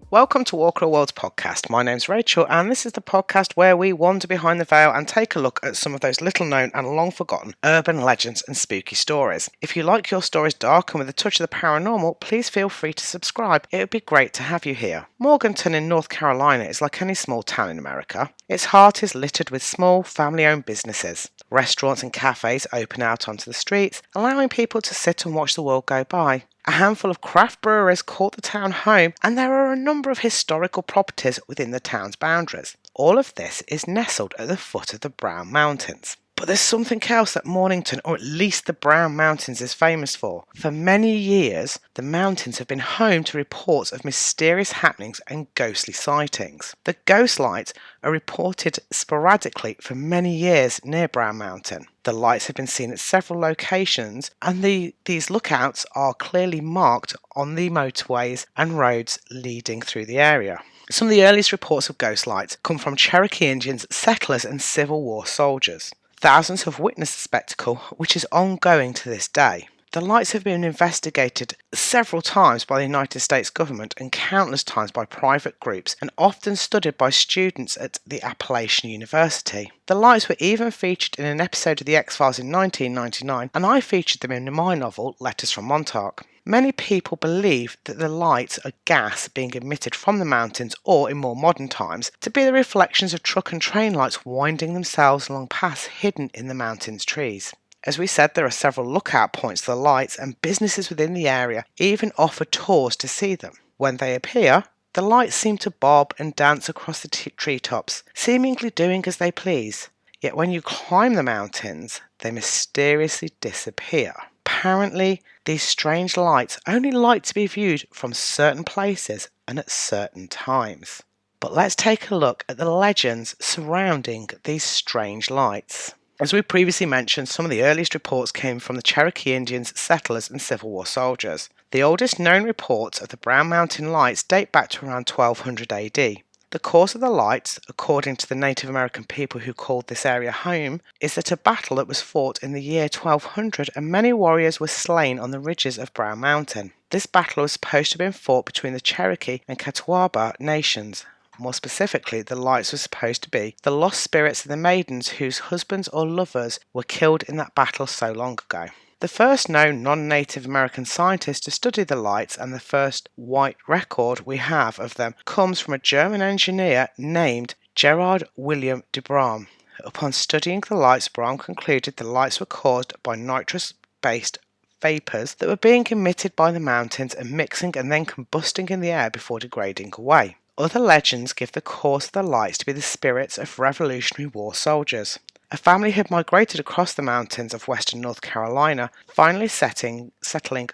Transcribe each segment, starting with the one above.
Welcome to Walker of Worlds podcast. My name's Rachel, and this is the podcast where we wander behind the veil and take a look at some of those little known and long forgotten urban legends and spooky stories. If you like your stories dark and with a touch of the paranormal, please feel free to subscribe. It would be great to have you here. Morganton in North Carolina is like any small town in America. Its heart is littered with small, family-owned businesses. Restaurants and cafes open out onto the streets, allowing people to sit and watch the world go by. A handful of craft breweries call the town home, and there are a number of historical properties within the town's boundaries. All of this is nestled at the foot of the Brown Mountains. But there's something else that Morganton, or at least the Brown Mountains, is famous for. For many years, the mountains have been home to reports of mysterious happenings and ghostly sightings. The ghost lights are reported sporadically for many years near Brown Mountain. The lights have been seen at several locations, and these lookouts are clearly marked on the motorways and roads leading through the area. Some of the earliest reports of ghost lights come from Cherokee Indians, settlers, and Civil War soldiers. Thousands have witnessed the spectacle, which is ongoing to this day. The lights have been investigated several times by the United States government and countless times by private groups, and often studied by students at the Appalachian University. The lights were even featured in an episode of The X-Files in 1999, and I featured them in my novel, Letters from Montauk. Many people believe that the lights are gas being emitted from the mountains, or in more modern times, to be the reflections of truck and train lights winding themselves along paths hidden in the mountain's trees. As we said, there are several lookout points for the lights, and businesses within the area even offer tours to see them. When they appear, the lights seem to bob and dance across the treetops, seemingly doing as they please. Yet when you climb the mountains, they mysteriously disappear. Apparently, these strange lights only like to be viewed from certain places and at certain times. But let's take a look at the legends surrounding these strange lights. As we previously mentioned, some of the earliest reports came from the Cherokee Indians, settlers, and Civil War soldiers. The oldest known reports of the Brown Mountain lights date back to around 1200 AD. The cause of the lights, according to the Native American people who called this area home, is that a battle that was fought in the year 1200 and many warriors were slain on the ridges of Brown Mountain. This battle was supposed to have been fought between the Cherokee and Catawba nations. More specifically, the lights were supposed to be the lost spirits of the maidens whose husbands or lovers were killed in that battle so long ago. The first known non-Native American scientist to study the lights, and the first white record we have of them, comes from a German engineer named Gerard William de Bram. Upon studying the lights, Bram concluded the lights were caused by nitrous-based vapours that were being emitted by the mountains and mixing and then combusting in the air before degrading away. Other legends give the cause of the lights to be the spirits of Revolutionary War soldiers. A family had migrated across the mountains of western North Carolina, finally settling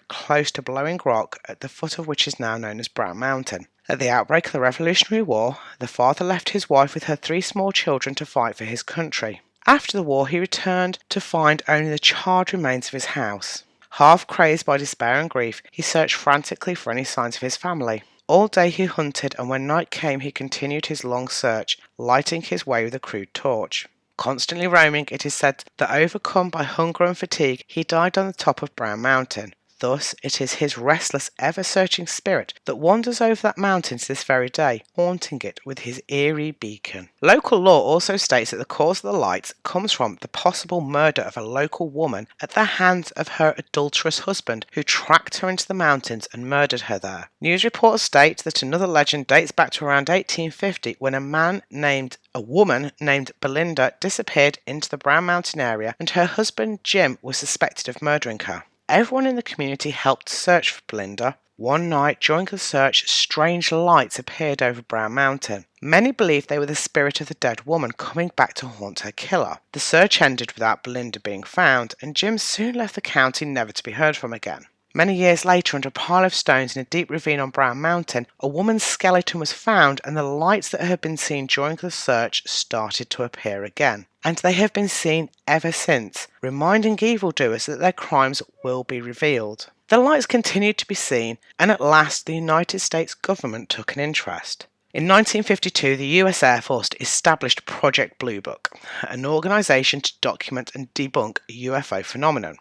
close to Blowing Rock, at the foot of which is now known as Brown Mountain. At the outbreak of the Revolutionary War, the father left his wife with her 3 small children to fight for his country. After the war, he returned to find only the charred remains of his house. Half crazed by despair and grief, he searched frantically for any signs of his family. All day he hunted, and when night came he continued his long search, lighting his way with a crude torch. Constantly roaming, it is said that overcome by hunger and fatigue, he died on the top of Brown Mountain. Thus, it is his restless, ever-searching spirit that wanders over that mountain to this very day, haunting it with his eerie beacon. Local law also states that the cause of the lights comes from the possible murder of a local woman at the hands of her adulterous husband, who tracked her into the mountains and murdered her there. News reports state that another legend dates back to around 1850, when a woman named Belinda disappeared into the Brown Mountain area, and her husband Jim was suspected of murdering her. Everyone in the community helped search for Belinda. One night during the search, strange lights appeared over Brown Mountain. Many believed they were the spirit of the dead woman coming back to haunt her killer. The search ended without Belinda being found, and Jim soon left the county never to be heard from again. Many years later, under a pile of stones in a deep ravine on Brown Mountain, a woman's skeleton was found, and the lights that had been seen during the search started to appear again. And they have been seen ever since, reminding evildoers that their crimes will be revealed. The lights continued to be seen, and at last the United States government took an interest. In 1952, the US Air Force established Project Blue Book, an organisation to document and debunk UFO phenomenon.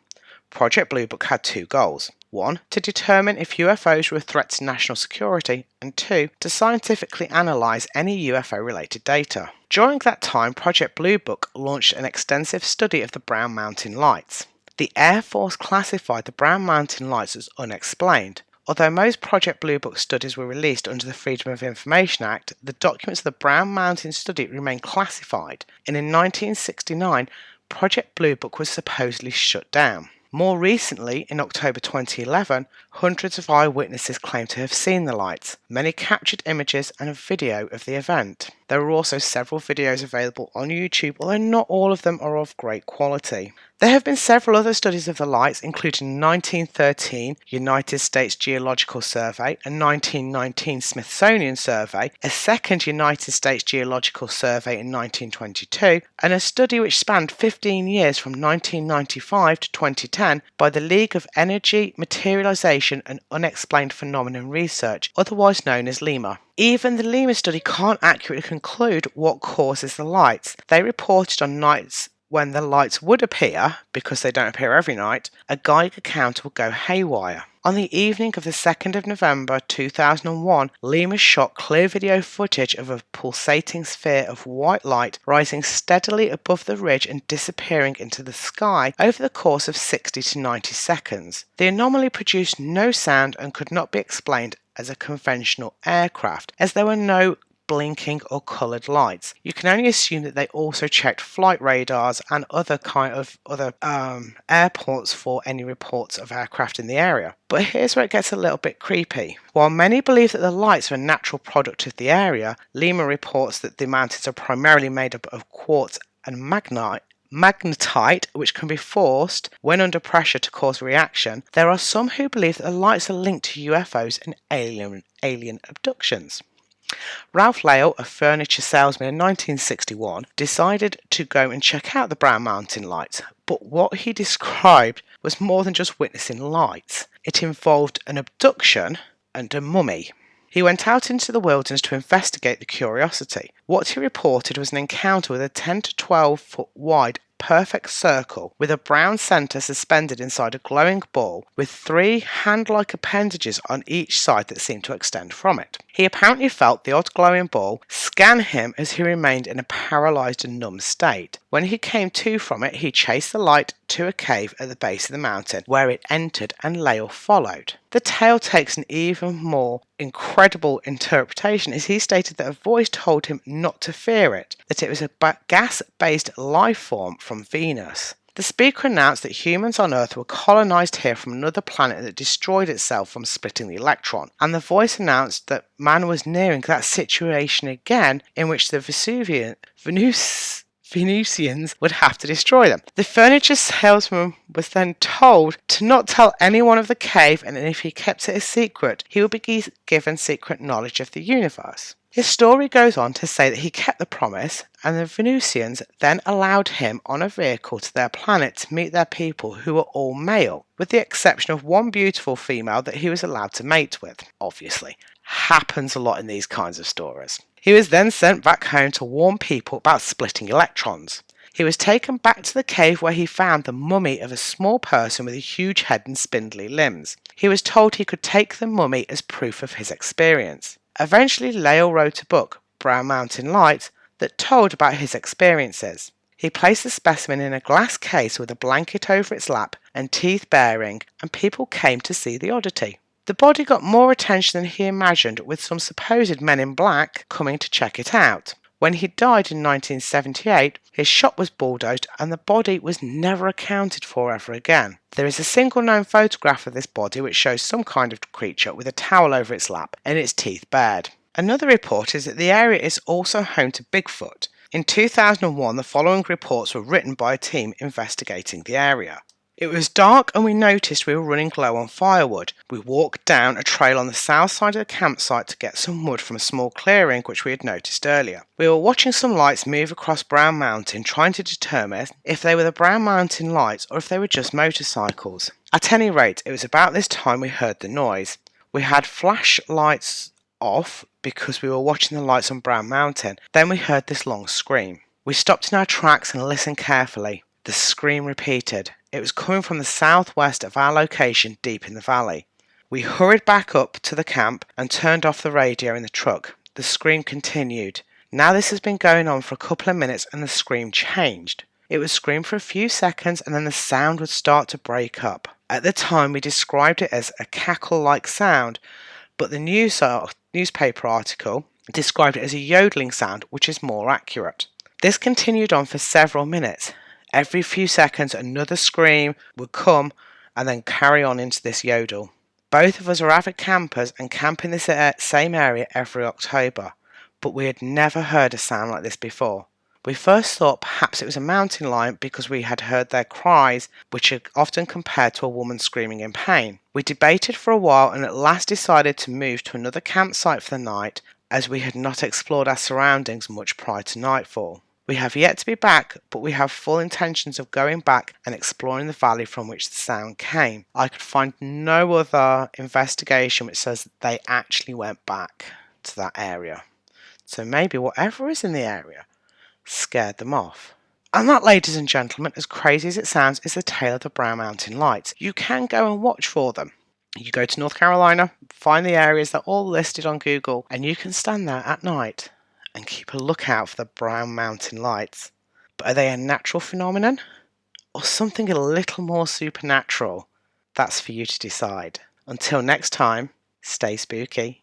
Project Blue Book had two goals. 1. To determine if UFOs were a threat to national security, and 2. To scientifically analyse any UFO-related data. During that time, Project Blue Book launched an extensive study of the Brown Mountain Lights. The Air Force classified the Brown Mountain Lights as unexplained. Although most Project Blue Book studies were released under the Freedom of Information Act, the documents of the Brown Mountain study remained classified, and in 1969, Project Blue Book was supposedly shut down. More recently, in October 2011, hundreds of eyewitnesses claimed to have seen the lights, many captured images and a video of the event. There are also several videos available on YouTube, although not all of them are of great quality. There have been several other studies of the lights, including the 1913 United States Geological Survey, a 1919 Smithsonian Survey, a second United States Geological Survey in 1922, and a study which spanned 15 years from 1995 to 2010 by the League of Energy, Materialization and Unexplained Phenomenon Research, otherwise known as LEMA. Even the LEMA study can't accurately conclude what causes the lights. They reported on nights when the lights would appear, because they don't appear every night, a Geiger counter would go haywire. On the evening of the 2nd of November 2001, LEMA shot clear video footage of a pulsating sphere of white light rising steadily above the ridge and disappearing into the sky over the course of 60 to 90 seconds. The anomaly produced no sound and could not be explained as a conventional aircraft, as there were no blinking or coloured lights. You can only assume that they also checked flight radars and other airports for any reports of aircraft in the area. But here's where it gets a little bit creepy. While many believe that the lights are a natural product of the area, LEMA reports that the mountains are primarily made up of quartz and magnetite, which can be forced when under pressure to cause a reaction. There are some who believe that the lights are linked to UFOs and alien abductions. Ralph Lale, a furniture salesman in 1961, decided to go and check out the Brown Mountain Lights, but what he described was more than just witnessing lights. It involved an abduction and a mummy. He went out into the wilderness to investigate the curiosity. What he reported was an encounter with a 10 to 12 foot wide perfect circle with a brown centre suspended inside a glowing ball with 3 hand-like appendages on each side that seemed to extend from it. He apparently felt the odd glowing ball scan him as he remained in a paralysed and numb state. When he came to from it, he chased the light to a cave at the base of the mountain where it entered and Lale followed. The tale takes an even more incredible interpretation as he stated that a voice told him not to fear it, that it was a gas-based life form from Venus. The speaker announced that humans on Earth were colonised here from another planet that destroyed itself from splitting the electron, and the voice announced that man was nearing that situation again in which the Venusians would have to destroy them. The furniture salesman was then told to not tell anyone of the cave, and if he kept it a secret, he would be given secret knowledge of the universe. His story goes on to say that he kept the promise, and the Venusians then allowed him on a vehicle to their planet to meet their people who were all male, with the exception of one beautiful female that he was allowed to mate with. Obviously, happens a lot in these kinds of stories. He was then sent back home to warn people about splitting electrons. He was taken back to the cave where he found the mummy of a small person with a huge head and spindly limbs. He was told he could take the mummy as proof of his experience. Eventually, Lale wrote a book, Brown Mountain Lights, that told about his experiences. He placed the specimen in a glass case with a blanket over its lap and teeth baring, and people came to see the oddity. The body got more attention than he imagined, with some supposed men in black coming to check it out. When he died in 1978, his shop was bulldozed and the body was never accounted for ever again. There is a single known photograph of this body which shows some kind of creature with a towel over its lap and its teeth bared. Another report is that the area is also home to Bigfoot. In 2001, the following reports were written by a team investigating the area. It was dark and we noticed we were running low on firewood. We walked down a trail on the south side of the campsite to get some wood from a small clearing which we had noticed earlier. We were watching some lights move across Brown Mountain, trying to determine if they were the Brown Mountain lights or if they were just motorcycles. At any rate, it was about this time we heard the noise. We had flashlights off because we were watching the lights on Brown Mountain. Then we heard this long scream. We stopped in our tracks and listened carefully. The scream repeated. It was coming from the southwest of our location deep in the valley. We hurried back up to the camp and turned off the radio in the truck. The scream continued. Now this has been going on for a couple of minutes and the scream changed. It would scream for a few seconds and then the sound would start to break up. At the time we described it as a cackle-like sound, but the newspaper article described it as a yodeling sound, which is more accurate. This continued on for several minutes. Every few seconds another scream would come and then carry on into this yodel. Both of us are avid campers and camp in this same area every October, but we had never heard a sound like this before. We first thought perhaps it was a mountain lion because we had heard their cries, which are often compared to a woman screaming in pain. We debated for a while and at last decided to move to another campsite for the night, as we had not explored our surroundings much prior to nightfall. We have yet to be back, but we have full intentions of going back and exploring the valley from which the sound came. I could find no other investigation which says that they actually went back to that area. So maybe whatever is in the area scared them off. And that, ladies and gentlemen, as crazy as it sounds, is the tale of the Brown Mountain Lights. You can go and watch for them. You go to North Carolina, find the areas that are all listed on Google, and you can stand there at night and keep a lookout for the Brown Mountain Lights. But are they a natural phenomenon or something a little more supernatural? That's for you to decide. Until next time, stay spooky.